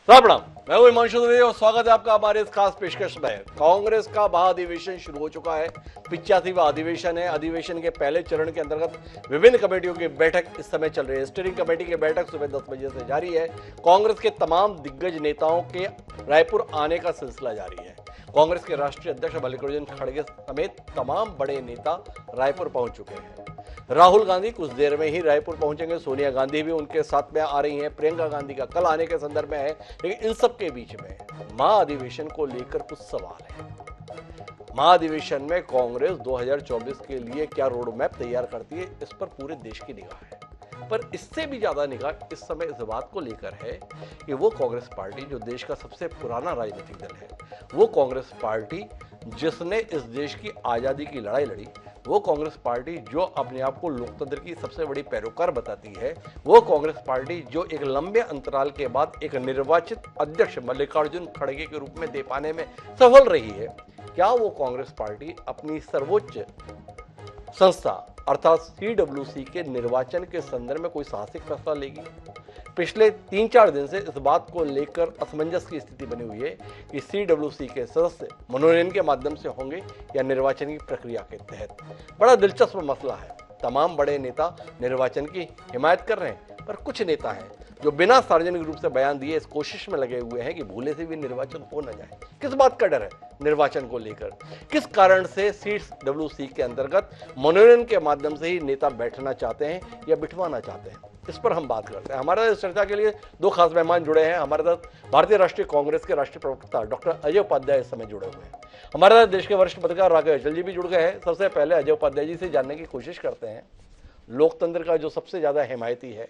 प्रणाम। मैं हूं हिमांशु दुबे और स्वागत है आपका हमारे इस खास पेशकश में। कांग्रेस का महाधिवेशन शुरू हो चुका है। 85वां अधिवेशन है। अधिवेशन के पहले चरण के अंतर्गत विभिन्न कमेटियों की बैठक इस समय चल रही है। स्टीयरिंग कमेटी की बैठक सुबह 10 बजे से जारी है। कांग्रेस के तमाम दिग्गज नेताओं के रायपुर आने का सिलसिला जारी है। कांग्रेस के राष्ट्रीय अध्यक्ष मल्लिकार्जुन खड़गे समेत तमाम बड़े नेता रायपुर पहुंच चुके हैं। राहुल गांधी कुछ देर में ही रायपुर पहुंचेंगे। सोनिया गांधी भी उनके साथ में आ रही हैं। प्रियंका गांधी का कल आने के संदर्भ में है। लेकिन इन सब के बीच में महाधिवेशन को लेकर कुछ सवाल है। महाधिवेशन में कांग्रेस 2024 के लिए क्या रोड मैप तैयार करती है, इस पर पूरे देश की निगाह है। पर इससे भी ज्यादा निगाह इस समय इस बात को लेकर है कि वो कांग्रेस पार्टी जो देश का सबसे पुराना राजनीतिक दल है, वो कांग्रेस पार्टी जिसने इस देश की आजादी की लड़ाई लड़ी, वो कांग्रेस पार्टी जो अपने आप को लोकतंत्र की सबसे बड़ी पैरोकार बताती है, वो कांग्रेस पार्टी जो एक लंबे अंतराल के बाद एक निर्वाचित अध्यक्ष मल्लिकार्जुन खड़गे के रूप में दे पाने में सफल रही है, क्या वो कांग्रेस पार्टी अपनी सर्वोच्च संस्था अर्थात सीडब्ल्यूसी के निर्वाचन के संदर्भ में कोई साहसिक फैसला लेगी? पिछले 3-4 दिन से इस बात को लेकर असमंजस की स्थिति बनी हुई है कि सीडब्ल्यूसी के सदस्य मनोनयन के माध्यम से होंगे या निर्वाचन की प्रक्रिया के तहत। बड़ा दिलचस्प मसला है। तमाम बड़े नेता निर्वाचन की हिमायत कर रहे हैं, पर कुछ नेता हैं जो बिना सार्वजनिक रूप से बयान दिए इस कोशिश में लगे हुए हैं कि भूले से भी निर्वाचन हो न जाए। किस बात का डर है निर्वाचन को लेकर? किस कारण से सीडब्ल्यूसी के अंतर्गत मनोनयन के माध्यम से ही नेता बैठना चाहते हैं या बिठवाना चाहते हैं, इस पर हम बात करते हैं। हमारे साथ चर्चा के लिए दो खास मेहमान जुड़े हैं। हमारे साथ भारतीय राष्ट्रीय कांग्रेस के राष्ट्रीय प्रवक्ता डॉक्टर अजय उपाध्याय इस समय जुड़े हुए हैं। हमारे साथ देश के वरिष्ठ पत्रकार राघव अचल जी भी जुड़ गए हैं। सबसे पहले अजय उपाध्याय जी से जानने की कोशिश करते हैं, लोकतंत्र का जो सबसे ज्यादा हिमायती है,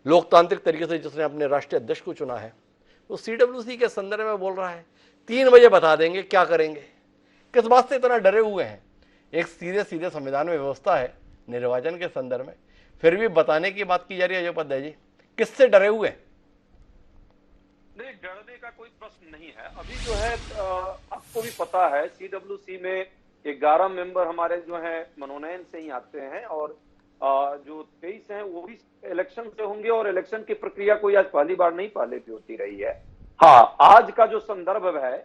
लोकतांत्रिक तरीके से जिसने अपने राष्ट्रीय अध्यक्ष को चुना है, वो सीडब्ल्यूसी के संदर्भ में बोल रहा है 3 बजे बता देंगे क्या करेंगे। किस बात से इतना डरे हुए हैं? एक सीधे सीधे संविधान में व्यवस्था है निर्वाचन के संदर्भ में, फिर भी बताने की बात की जा रही है। अजय उपाध्याय जी, किससे डरे हुए हैं? नहीं, डरने का कोई प्रश्न नहीं है। अभी जो है आपको भी पता है सीडब्ल्यूसी में 11 मेंबर हमारे जो हैं मनोनयन से ही आते हैं और जो 23 हैं वो भी इलेक्शन से होंगे और इलेक्शन की प्रक्रिया कोई आज पहली बार नहीं, पहले भी होती रही है। हाँ, आज का जो संदर्भ है,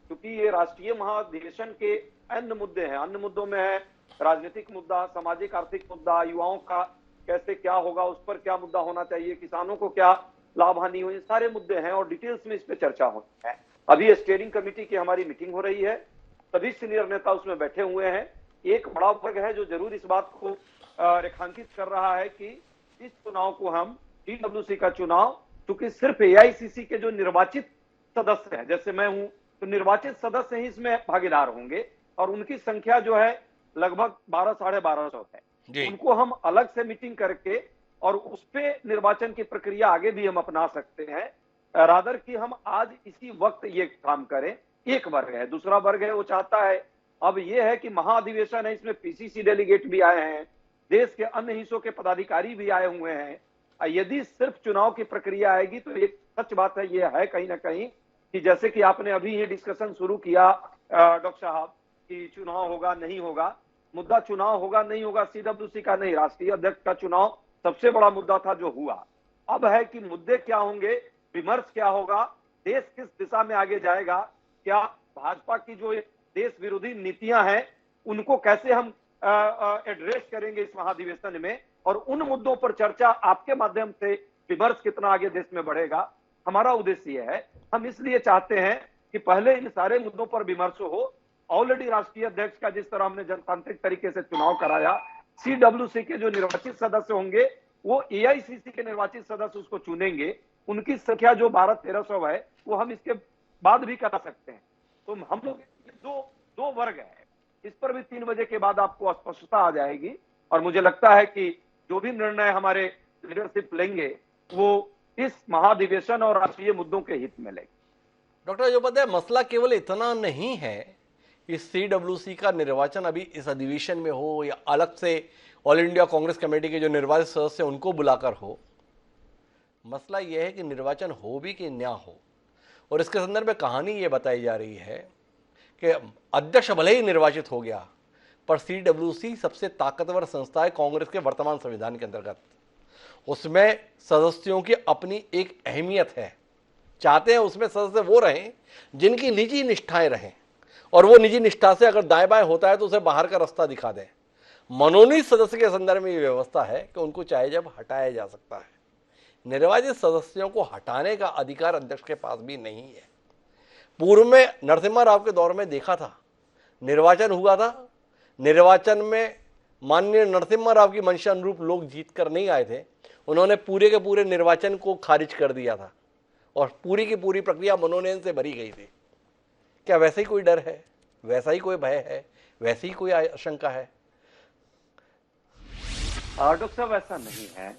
क्योंकि ये राष्ट्रीय महाधिवेशन के अन्य मुद्दे हैं, अन्य मुद्दों में है राजनीतिक मुद्दा, सामाजिक आर्थिक मुद्दा, युवाओं का कैसे क्या होगा उस पर क्या मुद्दा होना चाहिए, किसानों को क्या लाभ हानि हो, ये सारे मुद्दे हैं और डिटेल्स में इस पे चर्चा होती है। अभी स्टीयरिंग कमेटी की हमारी मीटिंग हो रही है, सभी सीनियर नेता उसमें बैठे हुए हैं। एक बड़ा वर्ग है जो जरूर इस बात को रेखांकित कर रहा है कि इस चुनाव को हम सीडब्ल्यूसी का चुनाव, क्योंकि सिर्फ एआईसीसी के जो निर्वाचित सदस्य हैं, जैसे मैं हूं, तो निर्वाचित सदस्य ही इसमें भागीदार होंगे और उनकी संख्या जो है लगभग 1200-1250 है। उनको हम अलग से मीटिंग करके और उस पे निर्वाचन की प्रक्रिया आगे भी हम अपना सकते हैं। रादर कि हम आज इसी वक्त ये काम करें। एक वर्ग है, दूसरा वर्ग है वो चाहता है, अब ये है कि महाधिवेशन है, इसमें पीसीसी डेलीगेट भी आए हैं, देश के अन्य हिस्सों के पदाधिकारी भी आए हुए हैं। यदि सिर्फ चुनाव की प्रक्रिया आएगी तो एक सच बात है, ये है कहीं ना कहीं कि जैसे कि आपने अभी ये डिस्कशन शुरू किया डॉक्टर साहब कि चुनाव होगा नहीं होगा, मुद्दा चुनाव होगा नहीं होगा सीडब्ल्यूसी का नहीं, राष्ट्रीय अध्यक्ष का चुनाव सबसे बड़ा मुद्दा था जो हुआ। अब है कि मुद्दे क्या होंगे, विमर्श क्या होगा, देश किस दिशा में आगे जाएगा, क्या भाजपा की जो देश विरोधी नीतियां हैं उनको कैसे हम एड्रेस करेंगे इस महाधिवेशन में, और उन मुद्दों पर चर्चा आपके माध्यम से विमर्श कितना आगे देश में बढ़ेगा, हमारा उद्देश्य यह है। हम इसलिए चाहते हैं कि पहले इन सारे मुद्दों पर विमर्श हो। ऑलरेडी राष्ट्रीय अध्यक्ष का जिस तरह हमने जनतांत्रिक तरीके से चुनाव कराया, सीडब्ल्यूसी के जो निर्वाचित सदस्य होंगे वो एआईसीसी के निर्वाचित सदस्य उसको चुनेंगे, उनकी संख्या जो 1200-1300 है वो हम इसके बाद भी करा सकते हैं। तो हम लोग दो वर्ग है, इस पर भी 3 बजे के बाद आपको स्पष्टता आ जाएगी और मुझे लगता है कि जो भी निर्णय हमारे लीडरशिप लेंगे वो इस महाधिवेशन और राष्ट्रीय मुद्दों के हित में लेंगे। डॉक्टर अजय उपाध्याय, मसला केवल इतना नहीं है कि सीडब्ल्यूसी का निर्वाचन अभी इस अधिवेशन में हो या अलग से ऑल इंडिया कांग्रेस कमेटी के जो निर्वाचित सदस्य उनको बुलाकर हो। मसला यह है कि निर्वाचन हो भी कि ना हो, और इसके संदर्भ में कहानी ये बताई जा रही है कि अध्यक्ष भले ही निर्वाचित हो गया, पर सीडब्ल्यूसी सबसे ताकतवर संस्था है कांग्रेस के वर्तमान संविधान के अंतर्गत। उसमें सदस्यों की अपनी एक अहमियत है। चाहते हैं उसमें सदस्य वो रहें जिनकी निजी निष्ठाएं रहें, और वो निजी निष्ठा से अगर दाएं बाएं होता है तो उसे बाहर का रास्ता दिखा दें। मनोनीत सदस्य के संदर्भ में ये व्यवस्था है कि उनको चाहे जब हटाया जा सकता है। निर्वाचित सदस्यों को हटाने का अधिकार अध्यक्ष के पास भी नहीं है। पूर्व में नरसिम्हा राव के दौर में देखा था, निर्वाचन हुआ था, निर्वाचन में माननीय नरसिम्हा राव की मंशा अनुरूप लोग जीत कर नहीं आए थे, उन्होंने पूरे के पूरे निर्वाचन को खारिज कर दिया था और पूरी की पूरी प्रक्रिया मनोनयन से भरी गई थी। क्या वैसा ही कोई डर है, वैसा ही कोई भय है, वैसी ही कोई आशंका है? डॉक्टर साहब ऐसा नहीं है।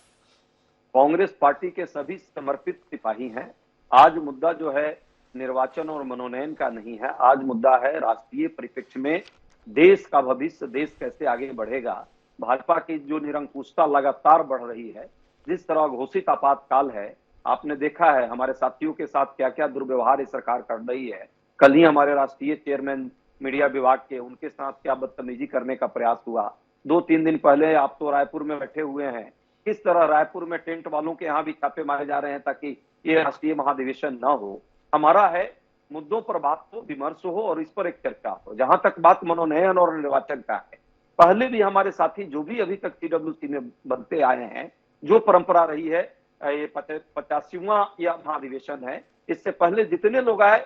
कांग्रेस पार्टी के सभी समर्पित सिपाही हैं। आज मुद्दा जो है निर्वाचन और मनोनयन का नहीं है, आज मुद्दा है राष्ट्रीय परिप्रेक्ष्य में देश का भविष्य, देश कैसे आगे बढ़ेगा। भाजपा की जो निरंकुशता लगातार बढ़ रही है, जिस तरह घोषित आपातकाल है, आपने देखा है हमारे साथियों के साथ क्या क्या दुर्व्यवहार ये सरकार कर रही है। कल ही हमारे राष्ट्रीय चेयरमैन मीडिया विभाग के, उनके साथ क्या बदतमीजी करने का प्रयास हुआ। 2-3 दिन पहले आप तो रायपुर में बैठे हुए हैं, किस तरह रायपुर में टेंट वालों के यहाँ भी छापे मारे जा रहे हैं ताकि ये राष्ट्रीय महाधिवेशन न हो। हमारा है मुद्दों पर बात हो, विमर्श हो और इस पर एक चर्चा हो। जहां तक बात मनोनयन और निर्वाचन का है, पहले भी हमारे साथी जो भी अभी तक सीडब्ल्यूसी में बनते आए हैं, जो परंपरा रही है, ये 85वां या महाधिवेशन है, इससे पहले जितने लोग आए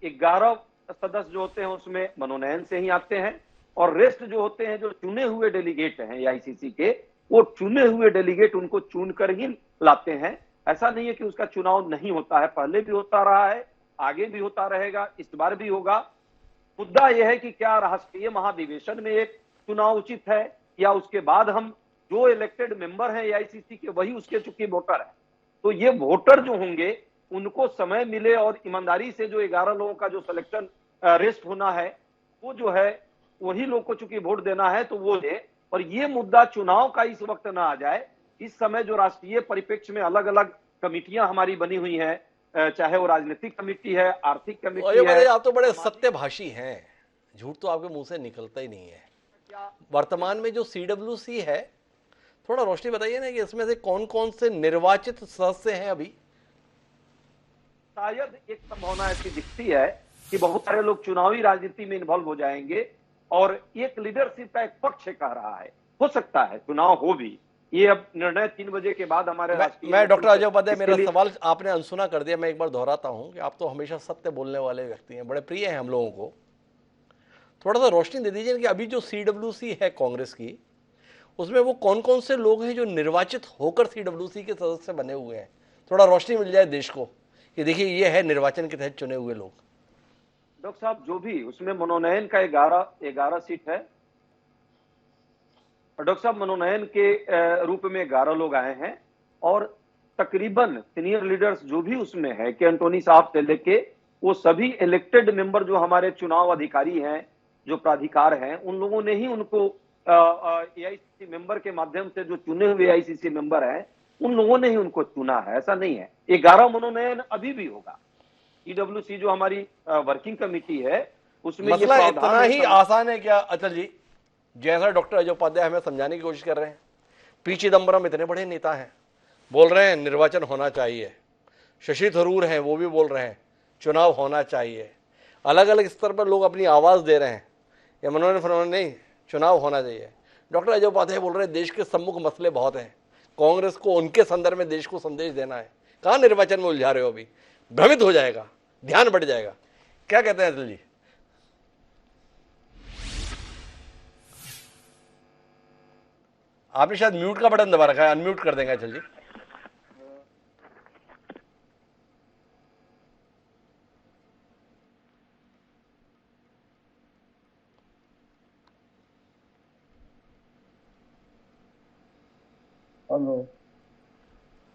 11 सदस्य जो होते हैं उसमें मनोनयन से ही आते हैं, और रेस्ट जो होते हैं जो चुने हुए डेलीगेट हैं एआईसीसी के, वो चुने हुए डेलीगेट उनको चुनकर ही लाते हैं। ऐसा नहीं है कि उसका चुनाव नहीं होता है, पहले भी होता रहा है, आगे भी होता रहेगा, इस बार भी होगा। मुद्दा यह है कि क्या राष्ट्रीय महाधिवेशन में एक चुनाव उचित है या उसके बाद हम जो इलेक्टेड मेंबर हैं एआईसीसी के वही उसके चूंकि वोटर है, तो ये वोटर जो होंगे उनको समय मिले और ईमानदारी से जो 11 लोगों का जो सिलेक्शन रेस्ट होना है वो जो है वही लोग को चूंकि वोट देना है तो वो दे। और ये मुद्दा चुनाव का इस वक्त ना आ जाए। इस समय जो राष्ट्रीय परिप्रेक्ष्य में अलग अलग कमिटियां हमारी बनी हुई हैं, चाहे वो राजनीतिक कमिटी है, आर्थिक कमिटी है। आप तो बड़े सत्यभाषी हैं, झूठ तो आपके मुंह से निकलता ही नहीं है। वर्तमान में जो सीडब्ल्यूसी है, थोड़ा रोशनी बताइए ना कि इसमें से कौन कौन से निर्वाचित सदस्य हैं अभी? शायद एक संभावना ऐसी दिखती है कि बहुत सारे लोग चुनावी राजनीति में इन्वॉल्व हो जाएंगे और एक लीडरशिप का एक पक्ष कह रहा है, हो सकता है चुनाव हो भी। ये अब निर्णय 3 बजे के बाद हमारे मैं डॉक्टर अजय उपाध्याय, मेरा सवाल आपने अनसुना कर दिया, मैं एक बार दोहराता हूं कि आप तो हमेशा सत्य बोलने वाले व्यक्ति हैं, बड़े प्रिय हैं हम लोगों को। थोड़ा सा रोशनी दे दीजिए कि अभी जो सीडब्ल्यूसी है कांग्रेस की, उसमें वो कौन कौन से लोग हैं जो निर्वाचित होकर सीडब्ल्यूसी के सदस्य बने हुए हैं। थोड़ा रोशनी मिल जाए देश को कि देखिए ये है निर्वाचन के तहत चुने हुए लोग। डॉक्टर साहब जो भी उसमें मनोनयन का 11 सीट है, डॉक्टर साहब मनोनयन के रूप में 11 लोग आए हैं और तकरीबन सीनियर लीडर्स जो भी उसमें है कि एंटोनी साहब से लेके वो सभी इलेक्टेड मेंबर जो हमारे चुनाव अधिकारी हैं, जो प्राधिकार हैं, उन लोगों ने ही उनको एआईसीसी मेंबर के माध्यम से जो चुने हुए एआईसीसी मेंबर हैं उन लोगों ने ही उनको चुना है। ऐसा नहीं है। 11 मनोनयन अभी भी होगा। ईडब्ल्यूसी जो हमारी वर्किंग कमेटी है उसमें मसला इतना ही आसान है क्या अचल जी, जैसा डॉक्टर अजय उपाध्याय हमें समझाने की कोशिश कर रहे हैं? पी चिदम्बरम इतने बड़े नेता हैं, बोल रहे हैं निर्वाचन होना चाहिए। शशि थरूर हैं, वो भी बोल रहे हैं चुनाव होना चाहिए। अलग अलग स्तर पर लोग अपनी आवाज़ दे रहे हैं, ये मनोनयन नहीं, चुनाव होना चाहिए। डॉक्टर अजय उपाध्याय बोल रहे हैं देश के सम्मुख मसले बहुत हैं, कांग्रेस को उनके संदर्भ में देश को संदेश देना है। कहाँ निर्वाचन में उलझा रहे हो? अभी भ्रमित हो जाएगा, ध्यान बढ़ जाएगा। क्या कहते हैं अतुल जी? आपने शायद म्यूट का बटन दबा रखा है, अनम्यूट कर देंगे अतुल जी। हेलो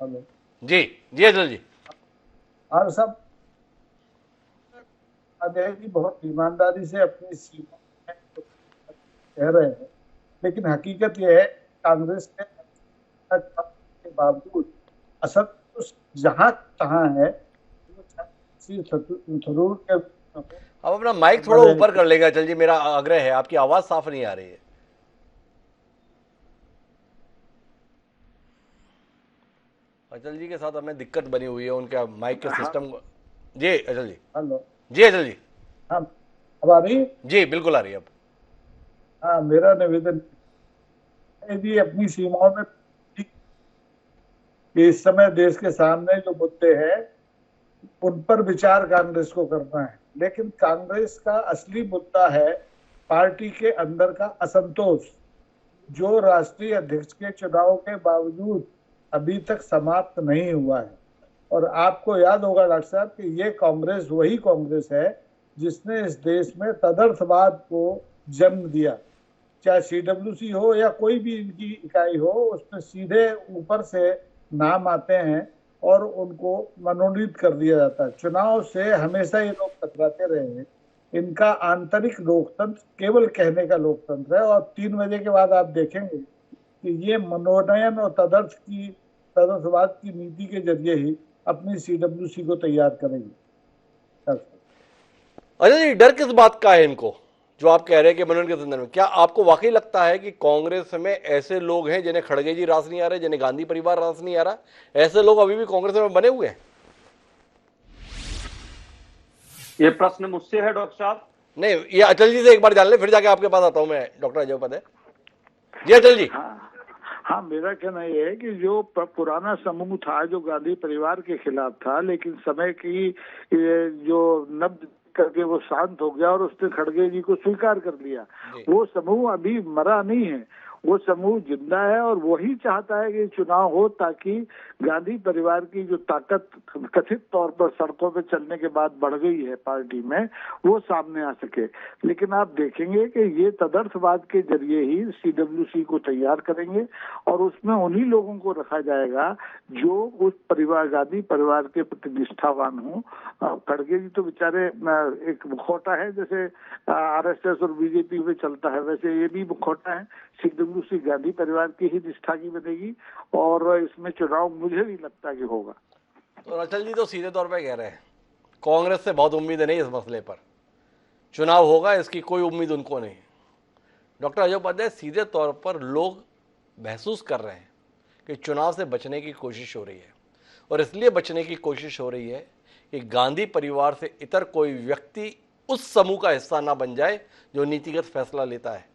हेलो जी जी अतुल जी। और सब अजय जी बहुत ईमानदारी से अपनी सीमा कह रहे हैं, लेकिन हकीकत यह है कांग्रेस के बावजूद असल जहां तहां है थरूर के। अब अपना माइक थोड़ा ऊपर कर लेगा अचल जी, मेरा आग्रह है, आपकी आवाज साफ नहीं आ रही है। अचल जी के साथ हमें दिक्कत बनी हुई है, उनका माइक के सिस्टम। जी अचल जी। हेलो। जी अचल जी। हाँ, अब आ रही? जी बिल्कुल आ रही है अब। हाँ, मेरा निवेदन है जी अपनी सीमाओं में कि इस समय देश के सामने जो मुद्दे हैं उन पर विचार कांग्रेस को करना है, लेकिन कांग्रेस का असली मुद्दा है पार्टी के अंदर का असंतोष, जो राष्ट्रीय अध्यक्ष के चुनाव के बावजूद अभी तक समाप्त नहीं हुआ है। और आपको याद होगा डॉक्टर साहब कि ये कांग्रेस वही कांग्रेस है जिसने इस देश में तदर्थवाद को जन्म दिया। चाहे सीडब्ल्यूसी हो या कोई भी इनकी इकाई हो, उसमें सीधे ऊपर से नाम आते हैं और उनको मनोनीत कर दिया जाता है। चुनाव से हमेशा ये लोग टकराते रहे हैं। इनका आंतरिक लोकतंत्र केवल कहने का लोकतंत्र है, और 3 बजे के बाद आप देखेंगे कि ये मनोनयन और तदर्थवाद की नीति के जरिए ही अपनी सीडब्ल्यूसी को तैयार करेंगे। अच्छा जी, डर किस बात का है इनको, जो आप कह रहे हैं कि मनोनयन के संदर्भ में? क्या आपको वाकई लगता है कि कांग्रेस में ऐसे लोग हैं जिन्हें खड़गे जी रास नहीं आ रहे, जिन्हें गांधी परिवार रास नहीं आ रहा, ऐसे लोग अभी भी कांग्रेस में बने हुए हैं? ये प्रश्न मुझसे है डॉक्टर साहब? नहीं, ये अचल जी से एक बार जान ले, फिर जाके आपके पास आता हूं मैं, डॉक्टर अजय उपाध्याय जी। अचल जी। हाँ, मेरा कहना यह है कि जो पुराना समूह था जो गांधी परिवार के खिलाफ था, लेकिन समय की जो नब्ज करके वो शांत हो गया और उसने खड़गे जी को स्वीकार कर लिया। वो समूह अभी मरा नहीं है, वो समूह जिंदा है और वही चाहता है कि चुनाव हो ताकि गांधी परिवार की जो ताकत कथित तौर पर सड़कों पे चलने के बाद बढ़ गई है पार्टी में, वो सामने आ सके। लेकिन आप देखेंगे कि ये तदर्थवाद के जरिए ही सीडब्ल्यूसी को तैयार करेंगे और उसमें उन्हीं लोगों को रखा जाएगा जो उस परिवार, गांधी परिवार के प्रति निष्ठावान हो। खड़गे जी तो बेचारे एक मुखौटा है, जैसे आरएसएस और बीजेपी में चलता है वैसे ये भी मुखौटा है। सीडब्ल्यूसी गांधी परिवार की ही निष्ठा की बनेगी और इसमें चुनाव मुझे नहीं लगता कि होगा। तो अचल जी तो सीधे तौर पे कह रहे हैं कांग्रेस से बहुत उम्मीद नहीं इस मसले पर, चुनाव होगा इसकी कोई उम्मीद उनको नहीं। डॉक्टर अजय उपाध्याय, सीधे तौर पर लोग महसूस कर रहे हैं कि चुनाव से बचने की कोशिश हो रही है, और इसलिए बचने की कोशिश हो रही है कि गांधी परिवार से इतर कोई व्यक्ति उस समूह का हिस्सा ना बन जाए जो नीतिगत फैसला लेता है।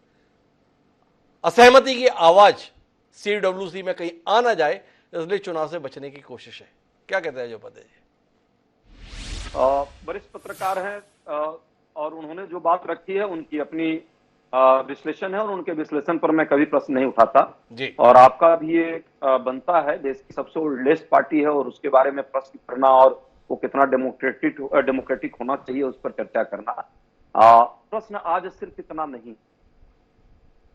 असहमति की आवाज सीडब्ल्यूसी में कहीं आ ना जाए, इसलिए चुनाव से बचने की कोशिश है। क्या कहते हैं उपाध्याय जी? वरिष्ठ पत्रकार हैं और उन्होंने जो बात रखी है उनकी अपनी विश्लेषण है और उनके विश्लेषण पर मैं कभी प्रश्न नहीं उठाता जी। और आपका भी ये बनता है, देश की सबसे ओल्डेस्ट पार्टी है और उसके बारे में प्रश्न करना और वो कितना डेमोक्रेटिक होना चाहिए उस पर चर्चा करना। प्रश्न आज सिर्फ इतना नहीं,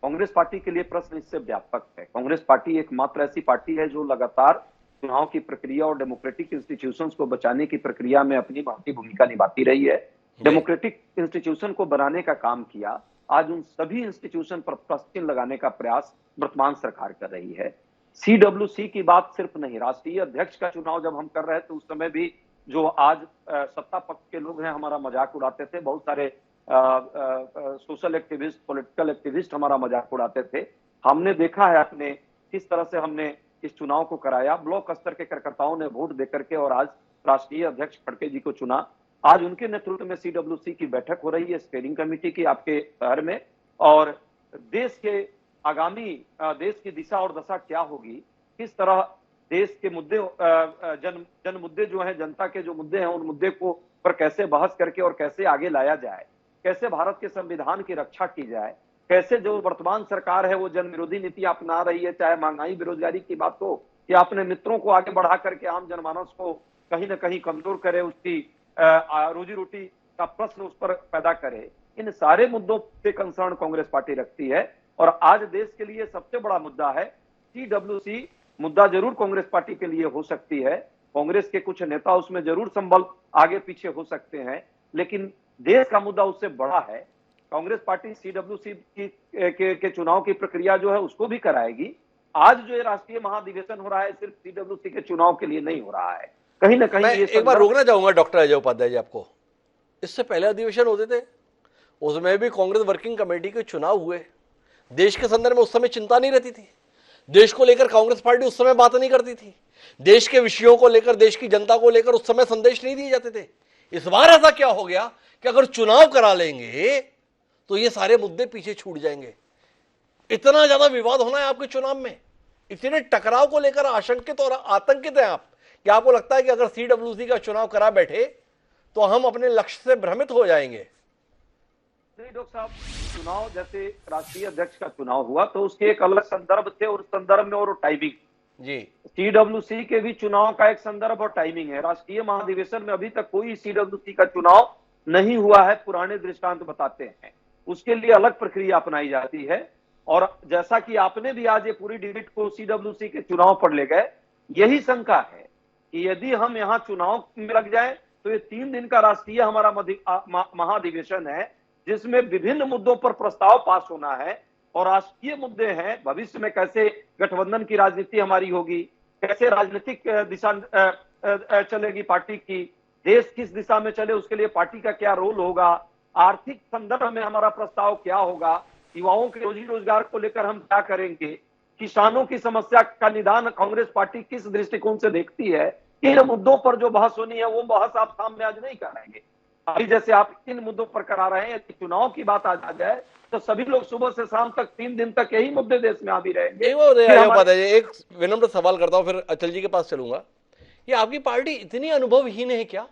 कांग्रेस पार्टी के लिए प्रश्न इससे व्यापक है। कांग्रेस पार्टी एकमात्र ऐसी पार्टी है जो लगातार चुनाव की प्रक्रिया और डेमोक्रेटिक इंस्टीट्यूशंस को बचाने की प्रक्रिया में अपनी महती भूमिका निभाती रही है। डेमोक्रेटिक इंस्टीट्यूशन को बनाने का काम किया। आज उन सभी इंस्टीट्यूशन पर प्रश्न चिन्ह लगाने का प्रयास वर्तमान सरकार कर रही है। सीडब्ल्यूसी की बात सिर्फ नहीं, राष्ट्रीय अध्यक्ष का चुनाव जब हम कर रहे थे उस समय भी जो आज सत्ता पक्ष के लोग हैं हमारा मजाक उड़ाते थे, बहुत सारे सोशल एक्टिविस्ट, पॉलिटिकल एक्टिविस्ट हमारा मजाक उड़ाते थे। हमने देखा है अपने किस तरह से हमने इस चुनाव को कराया। ब्लॉक स्तर के कार्यकर्ताओं ने वोट देकर के और आज राष्ट्रीय अध्यक्ष खड़गे जी को चुना। आज उनके नेतृत्व में सीडब्ल्यूसी की बैठक हो रही है स्टीयरिंग कमेटी की आपके शहर में, और देश के आगामी देश की दिशा और दशा क्या होगी, किस तरह देश के मुद्दे जन मुद्दे जो हैं, जनता के जो मुद्दे हैं उन मुद्दे को पर कैसे बहस करके और कैसे आगे लाया जाए, कैसे भारत के संविधान की रक्षा की जाए, कैसे जो वर्तमान सरकार है वो जन विरोधी नीति अपना रही है, चाहे महंगाई बेरोजगारी की बात हो या अपने मित्रों को आगे बढ़ा करके आम जनमानस को कहीं ना कहीं कमजोर करे, उसकी रोजी रोटी का प्रश्न उस पर पैदा करे। इन सारे मुद्दों पे कंसर्न कांग्रेस पार्टी रखती है और आज देश के लिए सबसे बड़ा मुद्दा है सीडब्ल्यूसी। मुद्दा जरूर कांग्रेस पार्टी के लिए हो सकती है, कांग्रेस के कुछ नेता उसमें जरूर संबल आगे पीछे हो सकते हैं, लेकिन देश का मुद्दा उससे बड़ा है। कांग्रेस पार्टी सीडब्ल्यूसी के चुनाव की प्रक्रिया जो है उसको भी कराएगी। आज जो ये राष्ट्रीय महाधिवेशन हो रहा है सिर्फ सीडब्ल्यूसी के चुनाव के लिए नहीं हो रहा है, कहीं ना कहीं ये एक बार रोकना चाहूंगा डॉक्टर अजय उपाध्याय जी आपको। इससे पहले अधिवेशन होते थे, उसमें भी कांग्रेस वर्किंग कमेटी के चुनाव हुए। देश के संदर्भ में उस समय चिंता नहीं रहती थी, देश को लेकर कांग्रेस पार्टी उस समय बात नहीं करती थी। देश के विषयों को लेकर, देश की जनता को लेकर उस समय संदेश नहीं दिए जाते थे। इस बार ऐसा क्या हो गया कि अगर चुनाव करा लेंगे तो ये सारे मुद्दे पीछे छूट जाएंगे। इतना ज्यादा विवाद होना है आपके चुनाव में, इतने टकराव को लेकर आशंकित और आतंकित हैं आप, कि आपको लगता है कि अगर सीडब्ल्यूसी का चुनाव करा बैठे तो हम अपने लक्ष्य से भ्रमित हो जाएंगे। नहीं डॉक्टर साहब, चुनाव जैसे राष्ट्रीय अध्यक्ष का चुनाव हुआ तो उसके एक अलग संदर्भ थे और उस संदर्भ में और टाइमिंग जी, सीडब्ल्यूसी के भी चुनाव का एक संदर्भ और टाइमिंग है। राष्ट्रीय महाधिवेशन में अभी तक कोई सीडब्ल्यूसी का चुनाव नहीं हुआ है, पुराने दृष्टांत बताते हैं। उसके लिए अलग प्रक्रिया अपनाई जाती है। और जैसा कि आपने भी आज ये पूरी डिबेट को सीडब्ल्यूसी के चुनाव पर ले गए, यही शंका है कि यदि हम यहाँ चुनाव में लग जाए तो ये 3 दिन का राष्ट्रीय हमारा महाधिवेशन है, जिसमें विभिन्न मुद्दों पर प्रस्ताव पास होना है और राष्ट्रीय मुद्दे हैं, भविष्य में कैसे गठबंधन की राजनीति हमारी होगी, कैसे राजनीतिक दिशा चलेगी पार्टी की, देश किस दिशा में चले उसके लिए पार्टी का क्या रोल होगा, आर्थिक संदर्भ में हमारा प्रस्ताव क्या होगा, युवाओं के रोजी रोजगार को लेकर हम क्या करेंगे, किसानों की समस्या का निदान कांग्रेस पार्टी किस दृष्टिकोण से देखती है, इन मुद्दों पर जो बहस होनी है वो बहस आप सामने आज नहीं कराएंगे। अभी जैसे आप इन मुद्दों पर करा रहे हैं, यदि चुनाव की बात आ जाए तो सभी लोग सुबह से शाम तक 3 दिन तक यही मुद्दे देश में आ भी रहेंगे। एक विनम्र सवाल करता हूं, फिर अचल जी के पास चलूंगा। ये आपकी पार्टी इतनी अनुभवहीन है क्या,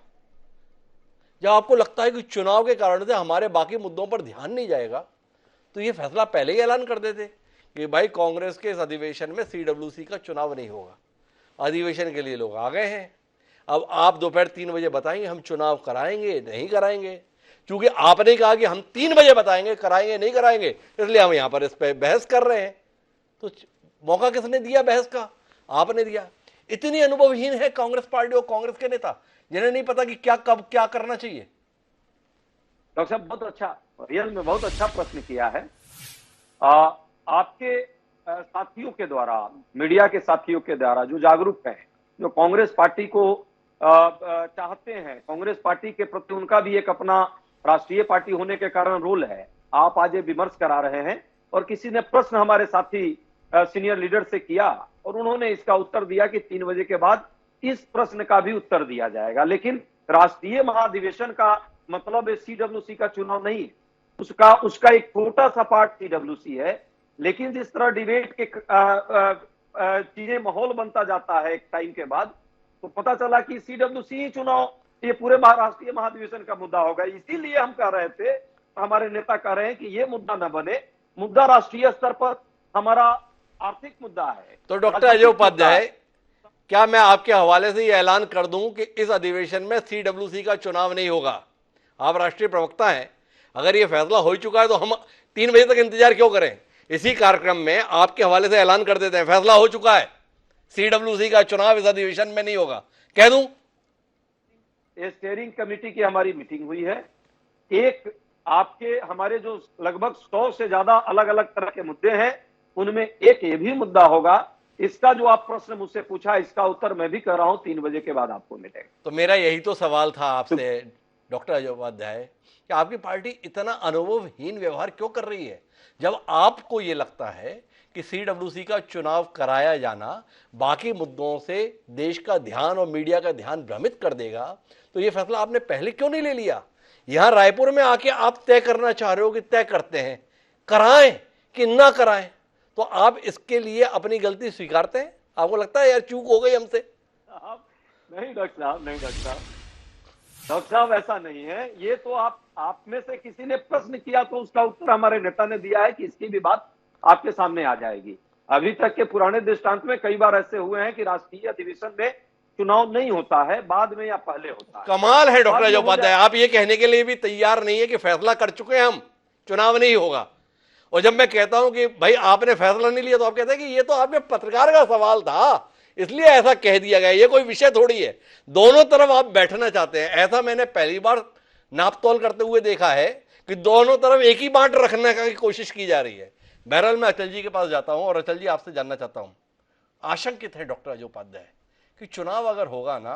जब आपको लगता है कि चुनाव के कारण से हमारे बाकी मुद्दों पर ध्यान नहीं जाएगा तो ये फैसला पहले ही ऐलान कर देते कि भाई कांग्रेस के इस अधिवेशन में सीडब्ल्यूसी का चुनाव नहीं होगा। अधिवेशन के लिए लोग आ गए हैं, अब आप दोपहर 3 बजे बताएंगे हम चुनाव कराएंगे नहीं कराएंगे। क्योंकि आपने कहा कि हम 3 बजे बताएंगे कराएंगे नहीं कराएंगे, इसलिए हम यहां पर इस पर बहस कर रहे हैं। तो मौका किसने दिया बहस का? आपने दिया। इतनी अनुभवहीन है कांग्रेस पार्टी और कांग्रेस के नेता, जिन्हें नहीं पता कि क्या कब क्या करना चाहिए। डॉक्टर साहब बहुत अच्छा, रियल में बहुत अच्छा प्रश्न किया है। आपके साथियों के द्वारा, मीडिया के साथियों के द्वारा जो जागरूक हैं, जो कांग्रेस पार्टी को चाहते हैं, कांग्रेस पार्टी के प्रति उनका भी एक अपना राष्ट्रीय पार्टी होने के कारण रोल है। आप आज ये विमर्श करा रहे हैं और किसी ने प्रश्न हमारे साथी सीनियर लीडर से किया और उन्होंने इसका उत्तर दिया कि 3 बजे के बाद इस प्रश्न का भी उत्तर दिया जाएगा। लेकिन राष्ट्रीय महाधिवेशन का मतलब सीडब्ल्यूसी का चुनाव नहीं है, उसका एक छोटा सा पार्ट सीडब्ल्यूसी है। लेकिन जिस तरह डिबेट के चीजें माहौल बनता जाता है एक टाइम के बाद, तो पता चला कि सीडब्ल्यूसी चुनाव ये पूरे राष्ट्रीय महाधिवेशन का मुद्दा होगा। इसीलिए हम कह रहे थे, हमारे नेता कह रहे हैं कि ये मुद्दा न बने, मुद्दा राष्ट्रीय स्तर पर हमारा आर्थिक मुद्दा है। तो डॉक्टर अजय उपाध्याय, क्या मैं आपके हवाले से ये ऐलान कर दूं कि इस अधिवेशन में सीडब्ल्यूसी का चुनाव नहीं होगा? आप राष्ट्रीय प्रवक्ता हैं, अगर ये फैसला हो चुका है तो हम 3 बजे तक इंतजार क्यों करें? इसी कार्यक्रम में आपके हवाले से ऐलान कर देते हैं, फैसला हो चुका है, सीडब्ल्यूसी का चुनाव इस अधिवेशन में नहीं होगा, कह दूं? स्टीयरिंग कमेटी की हमारी मीटिंग हुई है। एक आपके हमारे जो लगभग 100 से ज्यादा अलग अलग तरह के मुद्दे हैं, उनमें एक ये भी मुद्दा होगा। इसका जो आप प्रश्न मुझसे पूछा, इसका उत्तर मैं भी कर रहा हूं, 3 बजे के बाद आपको मिलेगा। तो मेरा यही तो सवाल था आपसे डॉक्टर अजय उपाध्याय, कि आपकी पार्टी इतना अनुभवहीन व्यवहार क्यों कर रही है, जब आपको ये लगता है कि सीडब्ल्यूसी का चुनाव कराया जाना बाकी मुद्दों से देश का ध्यान और मीडिया का ध्यान भ्रमित कर देगा। तो ये फैसला आपने पहले क्यों नहीं ले लिया? यहां रायपुर में आके आप तय करना चाह रहे हो कि तय करते हैं, कराएं कि ना कराएं, तो आप इसके लिए अपनी गलती स्वीकारते हैं? आपको लगता है यार चूक हो गई हमसे? नहीं डॉक्टर साहब, नहीं डॉक्टर साहब, डॉक्टर साहब ऐसा नहीं है। ये तो आप में से किसी ने प्रश्न किया तो उसका उत्तर हमारे नेता ने दिया है कि इसकी भी बात आपके सामने आ जाएगी। अभी तक के पुराने दृष्टांत में कई बार ऐसे हुए हैं कि राष्ट्रीय अधिवेशन में चुनाव नहीं होता है, बाद में या पहले होता है। कमाल है डॉक्टर अजय उपाध्याय, आप ये कहने के लिए भी तैयार नहीं है कि फैसला कर चुके हैं हम, चुनाव नहीं होगा। और जब मैं कहता हूं कि भाई आपने फैसला नहीं लिया, तो आप कहते हैं कि ये तो आपके पत्रकार का सवाल था, इसलिए ऐसा कह दिया गया, ये कोई विषय थोड़ी है। दोनों तरफ आप बैठना चाहते हैं, ऐसा मैंने पहली बार नापतोल करते हुए देखा है कि दोनों तरफ एक ही बांट रखने की कोशिश की जा रही है। बहरहाल मैं अचल जी के पास जाता हूं और अचल जी आपसे जानना चाहता हूं, आशंकित है डॉक्टर अजय उपाध्याय कि चुनाव अगर होगा ना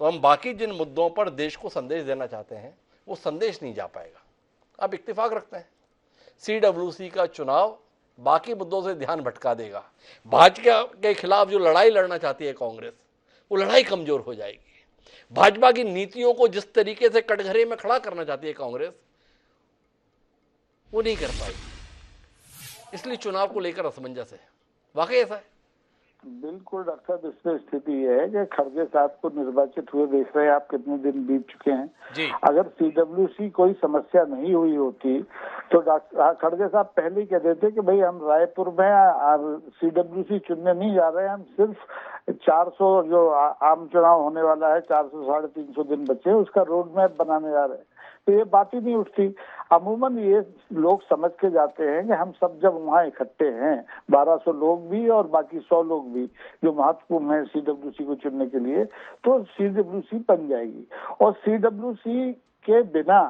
तो हम बाकी जिन मुद्दों पर देश को संदेश देना चाहते हैं वो संदेश नहीं जा पाएगा। आप इत्तेफाक रखते हैं सीडब्ल्यूसी का चुनाव बाकी मुद्दों से ध्यान भटका देगा। भाजपा के खिलाफ जो लड़ाई लड़ना चाहती है कांग्रेस, वो लड़ाई कमजोर हो जाएगी। भाजपा की नीतियों को जिस तरीके से कटघरे में खड़ा करना चाहती है कांग्रेस, वो नहीं कर पाएगी। इसलिए चुनाव को लेकर असमंजस है। वाकई ऐसा है। बिल्कुल डॉक्टर साहब, इसमें स्थिति है कि खड़गे साहब को निर्वाचित हुए देख रहे हैं आप, कितने दिन बीत चुके हैं जी। अगर सीडब्ल्यूसी कोई समस्या नहीं हुई होती तो डॉक्टर खड़गे साहब पहले ही कह देते कि भाई हम रायपुर में सीडब्ल्यूसी चुनने नहीं जा रहे हैं, हम सिर्फ 400 जो आम चुनाव होने वाला है 400 350 दिन बचे उसका रोड मैप बनाने जा रहे हैं, तो ये बात ही नहीं उठती। अमूमन ये लोग समझ के जाते हैं कि हम सब जब वहाँ इकट्ठे हैं 1200 लोग भी और बाकी 100 लोग भी जो महत्वपूर्ण है सीडब्ल्यूसी को चुनने के लिए, तो सीडब्ल्यूसी बन जाएगी। और सीडब्ल्यूसी के बिना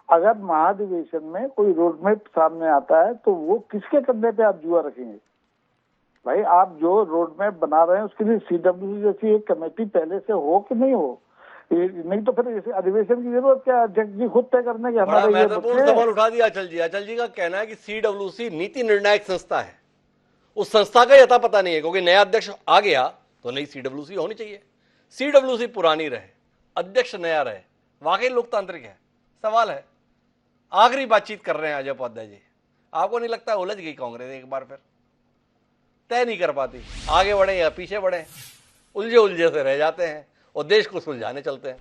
अगर महाधिवेशन में कोई रोड मैप सामने आता है तो वो किसके कंधे पे आप जुआ रखेंगे? भाई आप जो रोड मैप बना रहे हैं उसके लिए सीडब्ल्यूसी जैसी एक कमेटी पहले से हो कि नहीं हो, नहीं तो फिर इसे अधिवेशन की जरूरत क्या? अध्यक्ष जी खुद तय करने के बड़ा महत्वपूर्ण सवाल उठा दिया अचल जी। अचल जी का कहना है कि सीडब्ल्यूसी नीति निर्णायक संस्था है, उस संस्था का अता पता नहीं है, क्योंकि नया अध्यक्ष आ गया तो नई सीडब्ल्यूसी होनी चाहिए। सीडब्ल्यूसी पुरानी रहे, अध्यक्ष नया रहे, वाकई लोकतांत्रिक है। सवाल है, आखिरी बातचीत कर रहे हैं अजय उपाध्याय जी, आपको नहीं लगता उलझ गई कांग्रेस एक बार फिर? तय नहीं कर पाती, आगे बढ़े या पीछे बढ़े, उलझे उलझे से रह जाते हैं और देश को सुलझाने चलते हैं।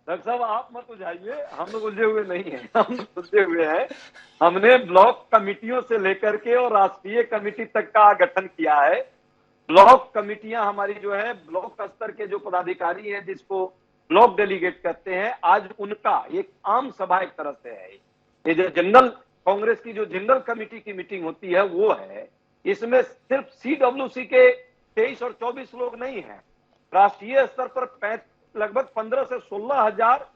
डॉक्टर साहब आप मत उलझाइए, हम लोग उलझे हुए नहीं हैं, हम उलझे हुए हैं। हमने ब्लॉक कमिटियों से लेकर के और राष्ट्रीय कमेटी तक का गठन किया है। ब्लॉक कमिटियां हमारी जो है, ब्लॉक स्तर के जो पदाधिकारी हैं जिसको ब्लॉक डेलीगेट कहते हैं, आज उनका एक आम सभा एक तरह से है। ये जो जनरल कांग्रेस की जो जनरल कमेटी की मीटिंग होती है वो है। इसमें सिर्फ सीडब्ल्यूसी के 23 और 24 लोग नहीं हैं, राष्ट्रीय स्तर पर लगभग 15 से 16 हजार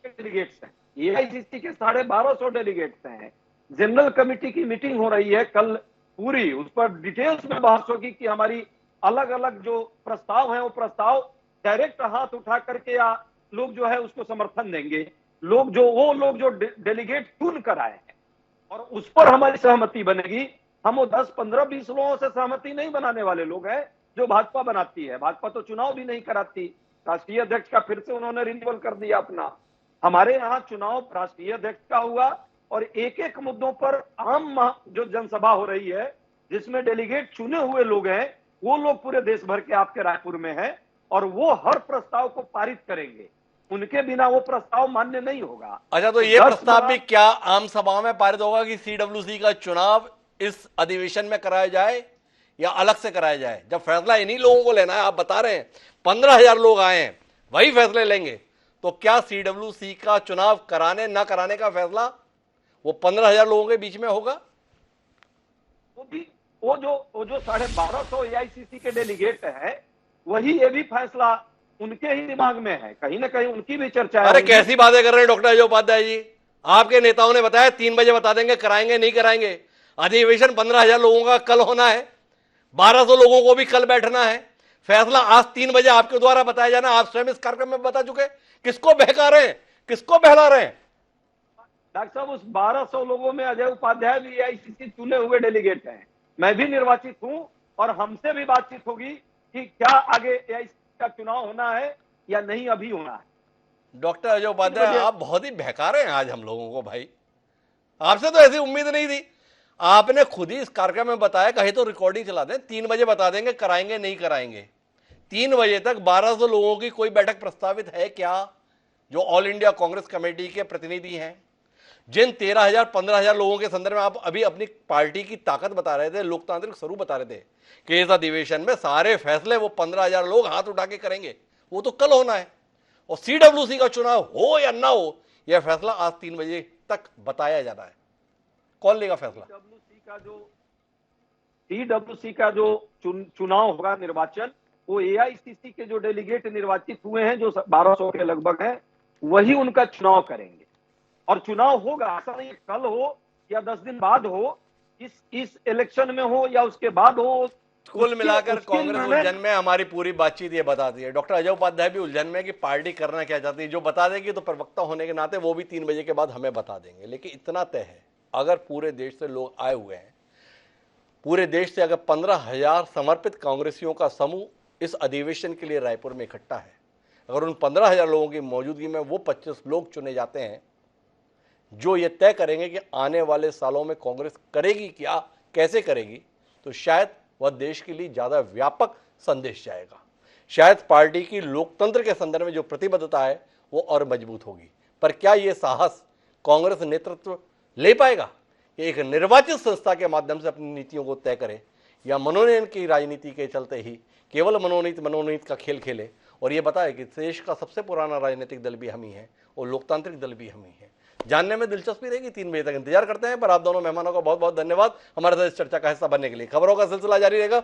डेलीगेट्स हैं, एआईसीसी के 1250 डेलीगेट्स हैं। जनरल कमेटी की मीटिंग हो रही है कल पूरी, उस पर डिटेल्स में बहस होगी कि हमारी अलग अलग जो प्रस्ताव हैं वो प्रस्ताव डायरेक्ट हाथ उठा करके या लोग जो है उसको समर्थन देंगे, वो लोग जो डेलीगेट चुन कर आए हैं, और उस पर हमारी सहमति बनेगी। हम वो 10, 15, 20 लोगों से सहमति नहीं बनाने वाले लोग हैं जो भाजपा बनाती है। भाजपा तो चुनाव भी नहीं कराती, राष्ट्रीय अध्यक्ष का फिर से उन्होंने रिन्यूअल कर दिया अपना। हमारे यहाँ चुनाव राष्ट्रीय अध्यक्ष का हुआ और एक एक मुद्दों पर आम जो जनसभा हो रही है जिसमें डेलीगेट चुने हुए लोग हैं, वो लोग पूरे देश भर के आपके रायपुर में हैं और वो हर प्रस्ताव को पारित करेंगे, उनके बिना वो प्रस्ताव मान्य नहीं होगा। अच्छा, तो ये प्रस्ताव भी क्या आम सभा में पारित होगा कि सीडब्ल्यूसी का चुनाव इस अधिवेशन में कराया जाए या अलग से कराया जाए? जब फैसला इन्हीं लोगों को लेना है, आप बता रहे हैं 15,000 लोग आए हैं, वही फैसले लेंगे, तो क्या सीडब्ल्यूसी का चुनाव कराने ना कराने का फैसला वो 15,000 लोगों के बीच में होगा? वो जो 1250 एआईसीसी के डेलीगेट हैं, वही ये भी फैसला उनके ही दिमाग में है, कहीं ना कहीं उनकी भी चर्चा है। अरे कैसी बातें कर रहे हैं डॉक्टर अजय उपाध्याय जी, आपके नेताओं ने बताया 3 बजे बता देंगे कराएंगे नहीं कराएंगे। अधिवेशन 15,000 लोगों का कल होना है, 1200 लोगों को भी कल बैठना है, फैसला आज 3 बजे आपके द्वारा बताया जाना। आप स्वयं इस कार्यक्रम में बता चुके, किसको बहका रहे हैं, किसको बहला रहे हैं? डॉक्टर साहब, उस 1200 लोगों में अजय उपाध्याय भी एआईसीसी चुने हुए डेलीगेट हैं, मैं भी निर्वाचित हूं, और हमसे भी बातचीत होगी कि क्या आगे एआईसीसी का चुनाव होना है या नहीं अभी होना है। डॉक्टर अजय उपाध्याय, आप बहुत ही बहका रहे हैं आज हम लोगों को। भाई, आपसे तो ऐसी उम्मीद नहीं थी। आपने खुद ही इस कार्यक्रम में बताया, कहे तो रिकॉर्डिंग चला दें, 3 बजे बता देंगे कराएंगे नहीं कराएंगे। 3 बजे तक 1200 लोगों की कोई बैठक प्रस्तावित है क्या? जो ऑल इंडिया कांग्रेस कमेटी के प्रतिनिधि हैं, जिन 13,000 15,000 लोगों के संदर्भ में आप अभी अपनी पार्टी की ताकत बता रहे थे, लोकतांत्रिक स्वरूप बता रहे थे कि इस अधिवेशन में सारे फैसले वो 15,000 लोग हाथ उठा के करेंगे, वो तो कल होना है। और सीडब्ल्यूसी का चुनाव हो या ना हो, यह फैसला आज 3 बजे तक बताया जाना है। कौन लेगा फैसला? सीडब्ल्यूसी का जो चुनाव होगा, निर्वाचन, वो एआईसीसी के जो डेलीगेट निर्वाचित हुए हैं जो 1200 के लगभग हैं, वही उनका चुनाव करेंगे। और चुनाव होगा, ऐसा नहीं कल हो या 10 दिन बाद हो, इस इलेक्शन में हो या उसके बाद हो। कुल मिलाकर कांग्रेस उलझन में, हमारी पूरी बातचीत ये बताती है। डॉक्टर अजय उपाध्याय भी उलझन में कि पार्टी करना क्या चाहती है। जो बता देगी तो प्रवक्ता होने के नाते वो भी 3 बजे के बाद हमें बता देंगे। लेकिन इतना तय है, अगर पूरे देश से लोग आए हुए हैं, पूरे देश से अगर 15,000 समर्पित कांग्रेसियों का समूह इस अधिवेशन के लिए रायपुर में इकट्ठा है, अगर उन 15,000 लोगों की मौजूदगी में वो 25 लोग चुने जाते हैं जो ये तय करेंगे कि आने वाले सालों में कांग्रेस करेगी क्या, कैसे करेगी, तो शायद वह देश के लिए ज़्यादा व्यापक संदेश जाएगा। शायद पार्टी की लोकतंत्र के संदर्भ में जो प्रतिबद्धता है वो और मजबूत होगी। पर क्या ये साहस कांग्रेस नेतृत्व ले पाएगा कि एक निर्वाचित संस्था के माध्यम से अपनी नीतियों को तय करे, या मनोनयन की राजनीति के चलते ही केवल मनोनीत का खेल खेले और ये बताए कि देश का सबसे पुराना राजनीतिक दल भी हम ही है और लोकतांत्रिक दल भी हम ही है। जानने में दिलचस्पी रहेगी। 3 बजे तक इंतजार करते हैं। पर आप दोनों मेहमानों का बहुत बहुत धन्यवाद हमारे साथ इस चर्चा का हिस्सा बनने के लिए। खबरों का सिलसिला जारी रहेगा।